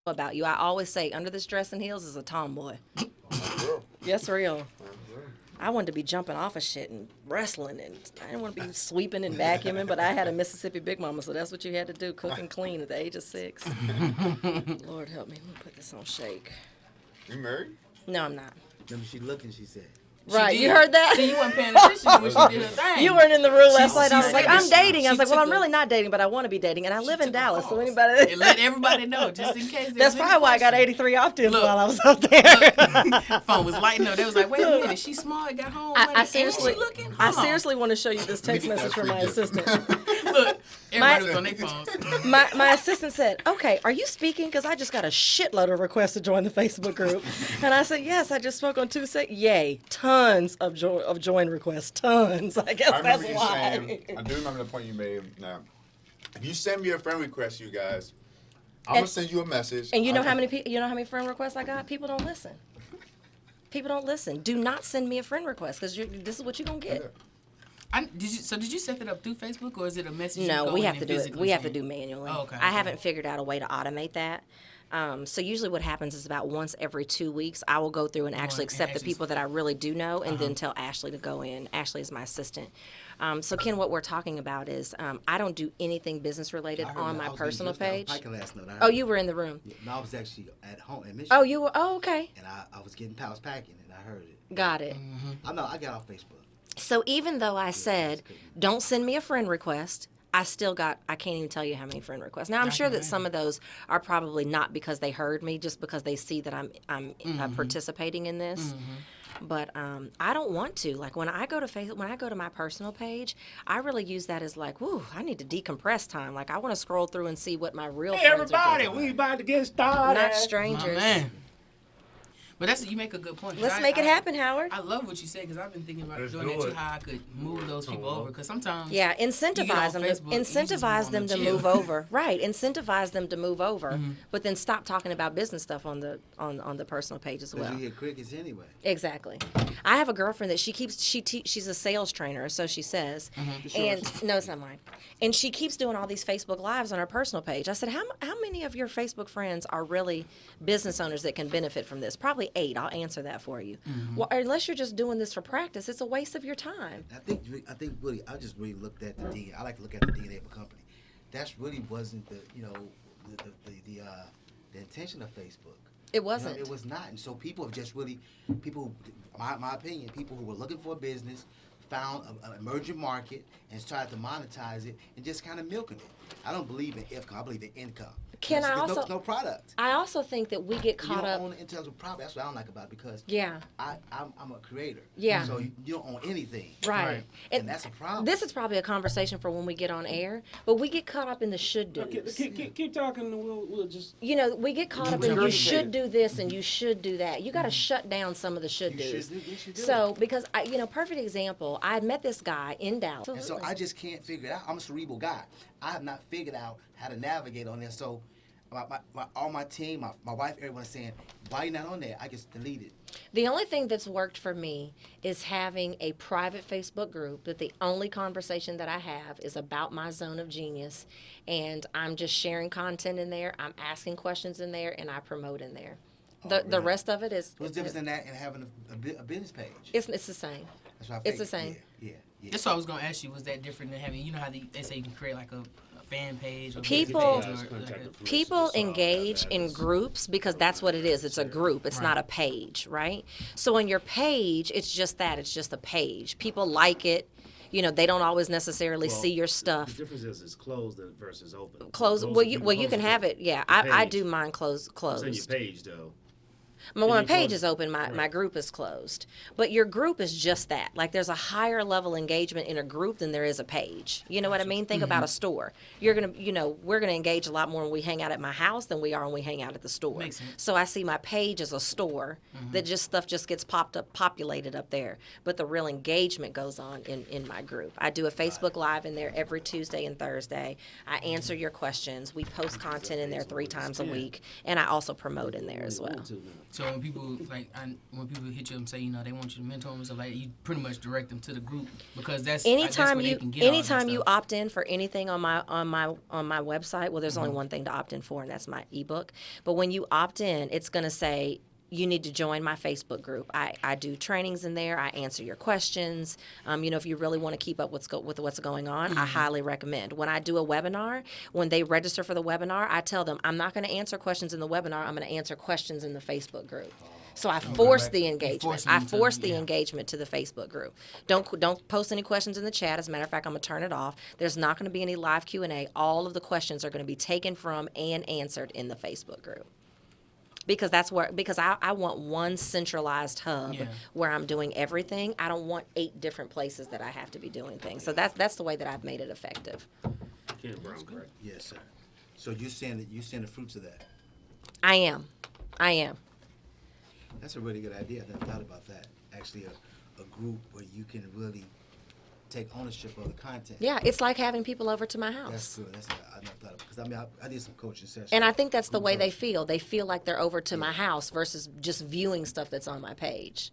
about you. I always say under this dress and heels is a tomboy. Yes, real. I wanted to be jumping off of shit and wrestling, and I didn't want to be sweeping and vacuuming, but I had a Mississippi Big Mama, so that's what you had to do, cook and clean at the age of 6. Lord help me. Let me put this on shake. You married? No, I'm not. Remember, she looking, she said. Right, you heard that? See, you weren't paying attention when she did her thing. You weren't in the room last night. I was like, I'm she- dating. I was she like, well, took I'm really not dating, but I want to be dating, and I live in took a Dallas, so pause. anybody... And let everybody know, just in case. That's probably why I got 83 opt-ins Look. while I was up there. Phone was lighting up. They was like, wait a minute, she smart, got home. I seriously, She looking? I Hold on. seriously want to show you this text message from my assistant. Look, everybody was on their phones. My assistant said, okay, are you speaking? Because I just got a shitload of requests to join the Facebook group. And I said, yes, I just spoke on Tuesday. Yay, tons of join requests, tons. I guess I that's remember you why. saying, I do remember the point you made. Now, if you send me a friend request, you guys, I'm going to send you a message. And you know how many friend requests I got? People don't listen. People don't listen. Do not send me a friend request because this is what you're going to get. Did you set that up through Facebook, or is it a message? you No, go we in have and to do it. physically We have to send? do manually. Oh, okay, I okay. haven't figured out a way to automate that. So usually what happens is about once every 2 weeks, I will go through and actually accept the people that I really do know and then tell Ashley to go in. Ashley is my assistant. So Ken, what we're talking about is I don't do anything business related on my personal page. Oh, you were in the room. Yeah, no, I was actually at home in Michigan. Oh, you were? Oh, okay. And I was I was packing, and I heard it. Got it. I know, I got off Facebook. So even though I said, don't send me a friend request, I can't even tell you how many friend requests. Now, I'm sure that some of those are probably not because they heard me, just because they see that I'm participating in this. But I don't want to. Like when I go to my personal page, I really use that as like, whoo, I need to decompress time. Like I want to scroll through and see what my real friends are doing. we about to get started. Not My strangers. man. But you make a good point. Let's make it happen, Howard. I love what you said because I've been thinking about Let's doing do that too. it. How I could move those people over because sometimes Yeah, you get incentivize on them. Facebook, you just Incentivize wanna them to chill. move over. Right, incentivize them to move over, but then stop talking about business stuff on the personal page as Because well. you hear crickets anyway. Exactly. I have a girlfriend that she's a sales trainer, so she says, and no, it's not mine. And she keeps doing all these Facebook lives on her personal page. I said, how many of your Facebook friends are really business owners that can benefit from this? Probably 8. I'll answer that for you. Well, unless you're just doing this for practice, it's a waste of your time. I think really, I just really looked at the DNA. I like to look at the DNA of a company. That's really wasn't the intention of Facebook. It wasn't. It was not. And so people have just really, my opinion, people who were looking for a business found an emerging market and started to monetize it and just kind of milking it. I don't believe in income. I believe in income. Can I also? There's no product. I also think that we get You caught don't up. own the intellectual property. That's what I don't like about it because Yeah. I'm a creator. Yeah. So you don't own anything. Right. And that's a problem. This is probably a conversation for when we get on air, but we get caught up in the should do's. Keep talking, and we'll just. We get caught up in you should do this and you should do that. You got to shut down some of the should You do's. should do- you should do So, because perfect example, I had met this guy in Dallas. And so I just can't figure it out. I'm a cerebral guy. I have not figured out how to navigate on this. So all my team, my wife, everyone's saying, why you not on there? I just delete it. The only thing that's worked for me is having a private Facebook group that the only conversation that I have is about my zone of genius, and I'm just sharing content in there, I'm asking questions in there, and I promote in there. The rest of it is... What's the difference in that and having a business page? It's the same. That's what I It's the figured. same. Yeah. That's what I was gonna ask you. Was that different than having? You know how they say you can create like a fan page or People- business page or, People engage in groups because that's what it is. It's a group. It's not a page, right? So on your page, it's just that. It's just a page. People like it. They don't always necessarily see your The stuff. difference is it's closed versus open. Closed. Well, you can have it. Yeah, I do mine closed. It's in your page though. My you page close is it. open, my group is closed. But your group is just that. Like there's a higher level engagement in a group than there is a page. You know what I mean? Think about a store. We're gonna engage a lot more when we hang out at my house than we are when we hang out at the store. Makes sense. So I see my page as a store that stuff just gets populated up there. But the real engagement goes on in my group. I do a Facebook Live in there every Tuesday and Thursday. I answer your questions. We post content in there 3 times a week, and I also promote in there as well. Too now. So when people when people hit you and say, they want you to mentor them and stuff like that, you pretty much direct them to the group because that's where they can get all that anytime you stuff. opt in for anything on my website, well, there's only one thing to opt in for, and that's my ebook. But when you opt in, it's going to say you need to join my Facebook group. I do trainings in there. I answer your questions. If you really want to keep up with what's going on, I highly recommend. When I do a webinar, when they register for the webinar, I tell them I'm not going to answer questions in the webinar. I'm going to answer questions in the Facebook group. So I force the engagement. I force the engagement to the Facebook group. Don't post any questions in the chat. As a matter of fact, I'm going to turn it off. There's not going to be any live Q&A. All of the questions are going to be taken from and answered in the Facebook group. Because I want one centralized hub where I'm doing everything. I don't want 8 different places that I have to be doing things. So that's the way that I've made it effective. Ken Brown, correct? Yes, sir. So you're seeing the fruits of that. I am. That's a really good idea. I never thought about that. Actually, a group where you can really take ownership of the content. Yeah, it's like having people over to my house. That's good. I never thought of it because I did some coaching sessions. And I think that's the way they feel. They feel like they're over to my house versus just viewing stuff that's on my page.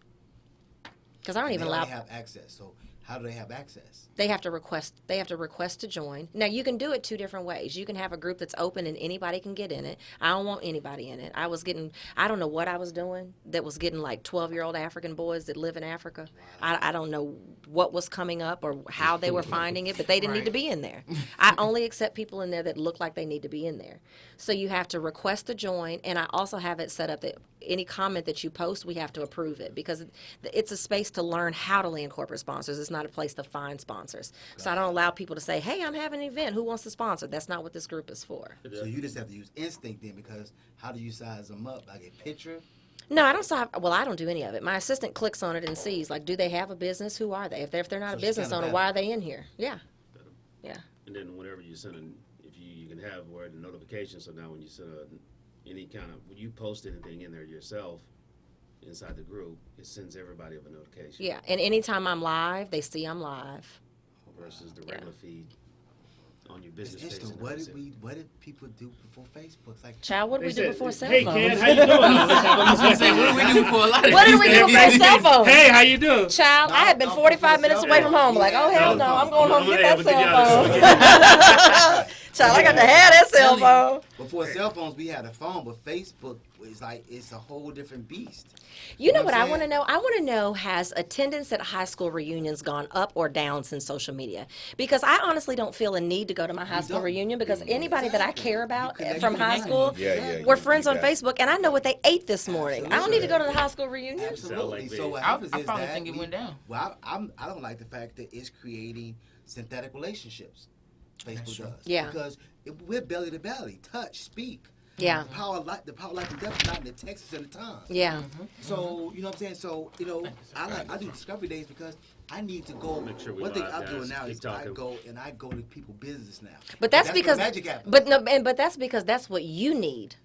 Because I don't even allow. They have access. So how do they have access? They have to request. They have to request to join. Now you can do it 2 different ways. You can have a group that's open and anybody can get in it. I don't want anybody in it. I don't know what I was doing that was getting like 12-year-old African boys that live in Africa. I don't know what was coming up or how they were finding it, but they didn't need to be in there. I only accept people in there that look like they need to be in there. So you have to request to join, and I also have it set up that any comment that you post, we have to approve it because it's a space to learn how to land corporate sponsors. It's not a place to find sponsors. So I don't allow people to say, hey, I'm having an event. Who wants to sponsor? That's not what this group is for. So you just have to use instinct then because how do you size them up? Like a picture? No, I don't size. Well, I don't do any of it. My assistant clicks on it and sees, like, do they have a business? Who are they? If they're not So a business she's kinda owner, why are they in here? Yeah. Yeah. And then whenever you send if you can have where the notification, so now when you send any kind of, when you post anything in there yourself, inside the group, it sends everybody of a notification. Yeah, and anytime I'm live, they see I'm live. Versus the regular feed on your business It's page. interesting. What did people do before Facebook? Like, Child, what did we do before cell Hey, phones? Ken, how you doing? I was gonna say, what do we do before a lot of What did these we do things? before cell phones? Hey, how you doing? Child, I had been 45 minutes away from home. Like, oh, hell no, I'm going home to get that cell phone. Child, I got to have that cell phone. before cell phones, we had a phone, but Facebook is like, it's a whole different beast. You know what I'm I want to saying? know? I want to know, has attendance at high school reunions gone up or down since social media? Because I honestly don't feel a need to go to my high school don't. reunion because anybody that I care about connect from with high them. school, Yeah, we're you friends on got- Facebook, and I know what they ate this morning. I don't need to go to the high school reunion. Absolutely. like So what I happens is probably that think it went down. Well, I don't like the fact that it's creating synthetic relationships. Facebook true. does. Yeah. Because we're belly to belly, touch, speak. Yeah. The power of life and death is not in the Texas and the Times. Yeah. So you know what I'm saying. So I do discovery days because I need to go. Make sure we One thing live, I'm doing guys. now Keep is talking. I go to people business now. But that's where because, magic happens. but that's because that's what you need.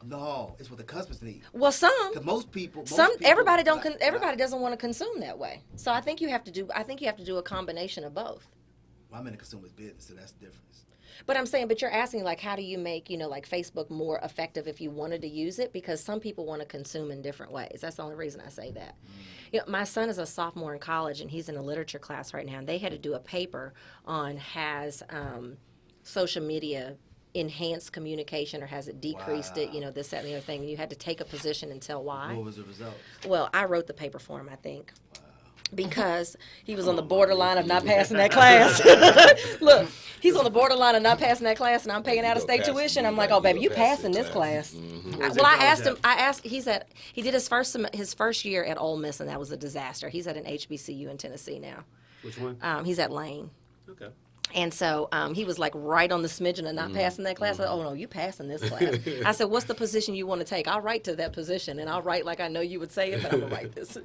No, it's what the customers need. Well, some. Because most people, Everybody don't. like- Everybody doesn't want to consume that way. So I think you have to do. I think you have to do a combination of both. Well, I'm in the consumer's business, so that's the difference. But I'm saying, but you're asking, like, how do you make, like Facebook more effective if you wanted to use it? Because some people want to consume in different ways. That's the only reason I say that. My son is a sophomore in college, and he's in a literature class right now. And they had to do a paper on has social media enhanced communication or has it decreased it, this, that, and the other thing. And you had to take a position and tell why. What was the result? Well, I wrote the paper for him, I think. Because he was on the borderline of not passing that class. Look, he's on the borderline of not passing that class, and I'm paying out of state tuition. I'm like, oh, baby, you passing this class. Well, I asked, he did his first year at Ole Miss, and that was a disaster. He's at an HBCU in Tennessee now. Which one? He's at Lane. Okay. And so he was like right on the smidgen of not passing that class. I said, oh, no, you passing this class. I said, what's the position you want to take? I'll write to that position, and I'll write like I know you would say it, but I'm going to write this.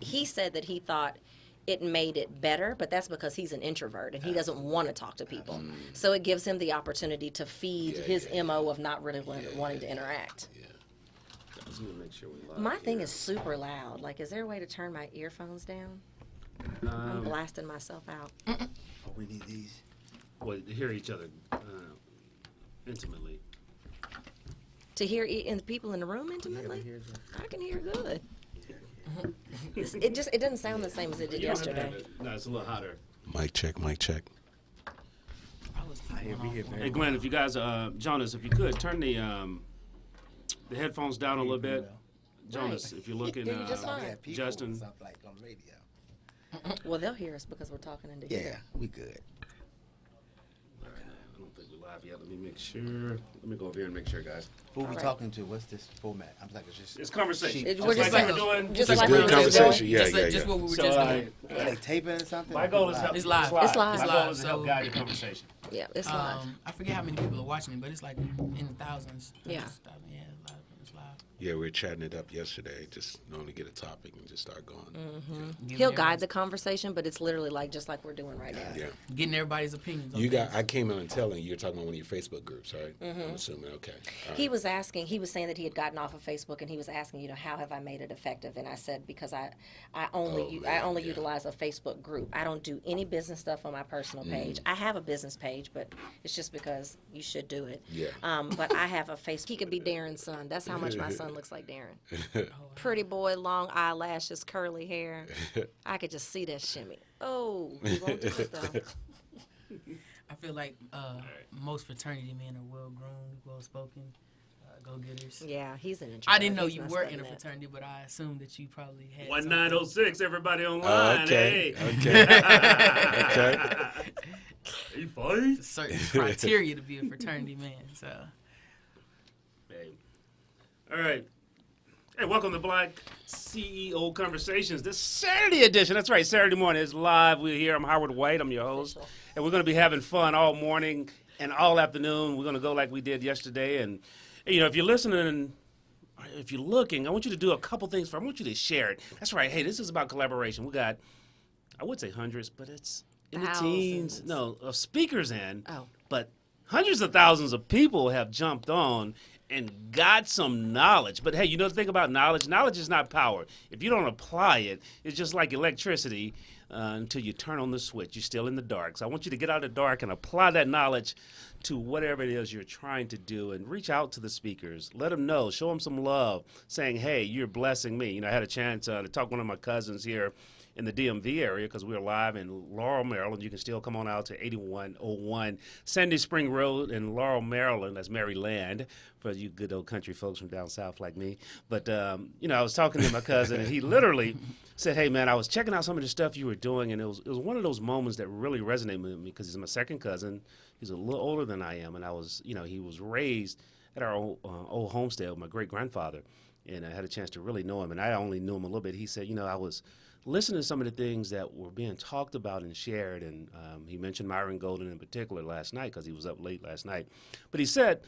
He said that he thought it made it better, but that's because he's an introvert, and he doesn't want to talk to people. So it gives him the opportunity to feed his MO of not really wanting to interact. Let's make sure we live. My thing is super loud. Like, is there a way to turn my earphones down? I'm blasting myself out. Oh, we need these. Well, to hear each other intimately. To hear and the people in the room intimately, I can hear good. It doesn't sound the same as it did yesterday. No, it's a little hotter. Mic check, mic check. Hey, Glenn, if you guys, Jonas, if you could turn the headphones down a little bit. Jonas, if you're looking, You're just fine. Justin. Like on the radio. Well, they'll hear us because we're talking into Yeah, we good. All right, I don't think we're live yet. Let me make sure. Let me go over here and make sure, guys. Who we right. talking to? What's this format? I'm like, it's just It's conversation. We're just like like- we're doing. just like like we we were were just Conversation, doing. yeah, just, yeah, just yeah. what we were So, just doing. like taping or something. my goal is help. It's live. It's live. My It's goal live. is to help So, guide the conversation. Yeah, it's live. I forget how many people are watching it, but it's like in the thousands. Yeah. It's live. It's live. Yeah, we were chatting it up yesterday. Just normally get a topic and just start going. Giving He'll everybody's- guide the conversation, but it's literally like just like we're doing right now. Yeah. Getting everybody's opinions. On You got. things. I came in and telling you're talking about one of your Facebook groups, right? I'm assuming. Okay. All He right. was asking. He was saying that he had gotten off of Facebook, and he was asking, how have I made it effective? And I said because I only yeah. utilize a Facebook group. I don't do any business stuff on my personal page. I have a business page, but it's just because you should do it. Yeah. But I have a Facebook. He could be Darren's son. That's how much my son looks like Darren. Pretty boy, long eyelashes, curly hair. I could just see that shimmy. Oh, we won't do it though. I feel like most fraternity men are well-grown, well-spoken, go-getters. Yeah, he's an introvert. I didn't know He's you not were in a studying that. fraternity, but I assumed that you probably had 1906, everybody online. Okay. Hey. Okay. Okay. Are you fine? a certain criteria to be a fraternity man. So Hey. All right. Hey, welcome to Black CEO Conversations, this Saturday edition. That's right, Saturday morning. It's live. We're here. I'm Howard White. I'm your host. And we're going to be having fun all morning and all afternoon. We're going to go like we did yesterday. And, if you're listening, if you're looking, I want you to do a couple things. I want you to share it. That's right. Hey, this is about collaboration. We got, I would say hundreds, but it's in the teens. Thousands. No, of speakers in. Oh. But hundreds of thousands of people have jumped on and got some knowledge. But hey, the thing about knowledge? Knowledge is not power. If you don't apply it, it's just like electricity until you turn on the switch. You're still in the dark. So I want you to get out of the dark and apply that knowledge to whatever it is you're trying to do, and reach out to the speakers. Let them know. Show them some love, saying, hey, you're blessing me. I had a chance to talk to one of my cousins here in the DMV area because we're live in Laurel, Maryland. You can still come on out to 8101 Sandy Spring Road in Laurel, Maryland. That's Maryland for you good old country folks from down south like me. But, I was talking to my cousin, and he literally said, hey, man, I was checking out some of the stuff you were doing, and it was one of those moments that really resonated with me because he's my second cousin. He's a little older than I am, and I was, he was raised at our old homestead with my great-grandfather, and I had a chance to really know him, and I only knew him a little bit. He said, I was listening to some of the things that were being talked about and shared, and he mentioned Myron Golden in particular last night because he was up late last night. But he said,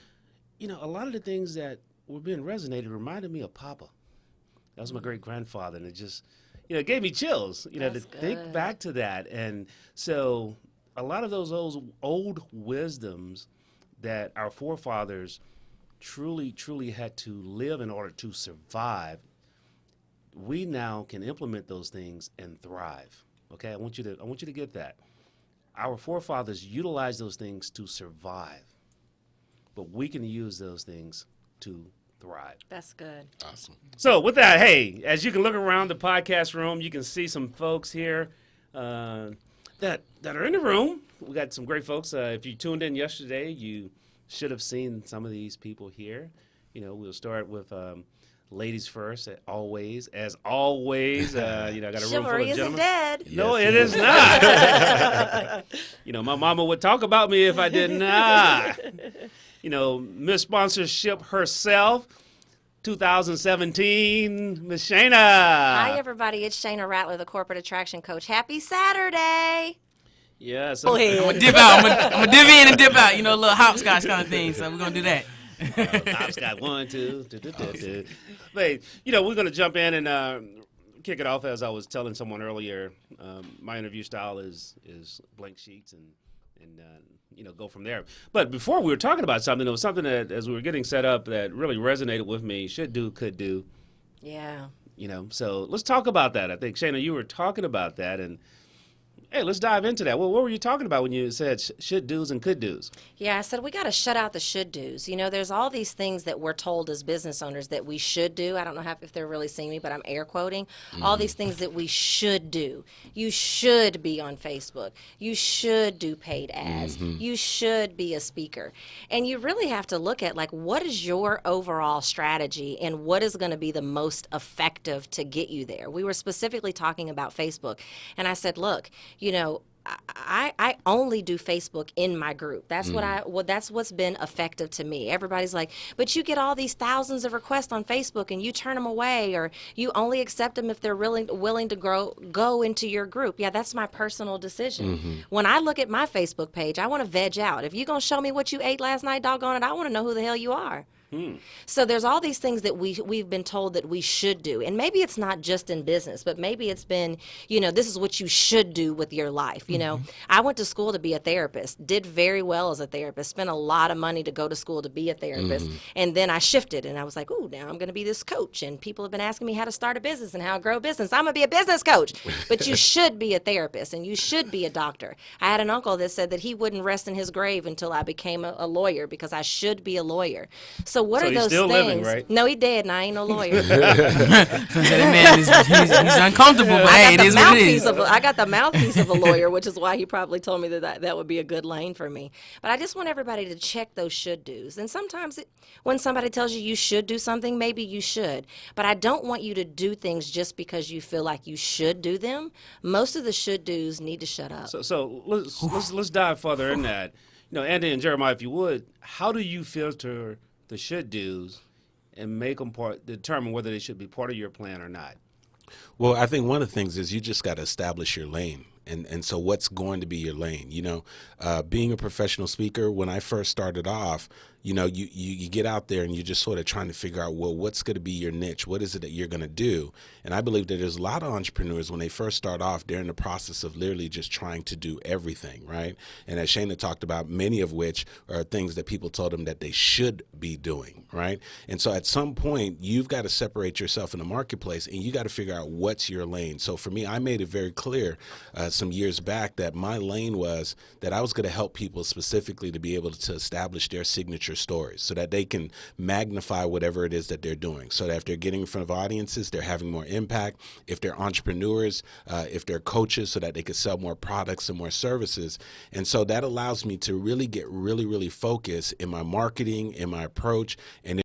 a lot of the things that were being resonated reminded me of Papa. That was my great-grandfather, and it just, it gave me chills, That's to think good. back to that. And so a lot of those old wisdoms that our forefathers truly, truly had to live in order to survive, we now can implement those things and thrive. Okay, I want you to get that. Our forefathers utilized those things to survive, but we can use those things to thrive. That's good. Awesome. So with that, hey, as you can look around the podcast room, you can see some folks here that are in the room. We got some great folks. If you tuned in yesterday, you should have seen some of these people here. We'll start with ladies first, as always. I got a room full of Chivalry isn't gentlemen. dead. No, Yes, it is not. My mama would talk about me if I did not. Miss Sponsorship herself, 2017, Miss Shayna. Hi, everybody. It's Shayna Rattler, the corporate attraction coach. Happy Saturday. Yeah, so, I'm gonna dip out. I'm gonna dip in and dip out. A little hopscotch kind of thing. So we're gonna do that. I've got 1, 2. But, we're going to jump in and kick it off. As I was telling someone earlier, my interview style is blank sheets and go from there. But before we were talking about something, it was something that, as we were getting set up, that really resonated with me. Should do, could do. Yeah. So let's talk about that. I think, Shayna, you were talking about that, and Hey, let's dive into that. Well, what were you talking about when you said should do's and could do's? Yeah, I said we got to shut out the should do's. You know, there's all these things that we're told as business owners that we should do. I don't know if they're really seeing me, but I'm air quoting. All these things that we should do. You should be on Facebook. You should do paid ads. You should be a speaker. And you really have to look at, like, what is your overall strategy and what is going to be the most effective to get you there? We were specifically talking about Facebook. And I said, look, you know, I only do Facebook in my group. That's that's what's been effective to me. Everybody's like, but you get all these thousands of requests on Facebook and you turn them away, or you only accept them if they're willing to go into your group. Yeah, that's my personal decision. When I look at my Facebook page, I want to veg out. If you're going to show me what you ate last night, doggone it, I want to know who the hell you are. So there's all these things that we've been told that we should do. And maybe it's not just in business, but maybe it's been, you know, this is what you should do with your life. You know, I went to school to be a therapist, did very well as a therapist, spent a lot of money to go to school to be a therapist. And then I shifted and I was like, oh, now I'm going to be this coach. And people have been asking me how to start a business and how to grow a business. I'm going to be a business coach. But you should be a therapist and you should be a doctor. I had an uncle that said that he wouldn't rest in his grave until I became a lawyer because I should be a lawyer. So what So are he's those still things? living, right? No, he dead, and I ain't no lawyer. That man he's uncomfortable, but hey, it is what it is. I got the mouthpiece of a lawyer, which is why he probably told me that would be a good lane for me. But I just want everybody to check those should do's. And sometimes when somebody tells you should do something, maybe you should. But I don't want you to do things just because you feel like you should do them. Most of the should do's need to shut up. So let's dive further in that. You know, Andy and Jeremiah, if you would, how do you filter the should do's and make them determine whether they should be part of your plan or not? Well, I think one of the things is you just got to establish your lane. And so what's going to be your lane? You know, being a professional speaker, when I first started off, you know, you get out there and you're just sort of trying to figure out, well, what's going to be your niche? What is it that you're going to do? And I believe that there's a lot of entrepreneurs when they first start off, they're in the process of literally just trying to do everything, right? And as Shayna talked about, many of which are things that people told them that they should be doing, right? And so at some point, you've got to separate yourself in the marketplace and you got to figure out what's your lane. So for me, I made it very clear some years back that my lane was that I was going to help people specifically to be able to establish their signature stories so that they can magnify whatever it is that they're doing, so that if they're getting in front of audiences, they're having more impact. If they're entrepreneurs, if they're coaches, so that they can sell more products and more services. And so that allows me to really get really focused in my marketing, in my approach, and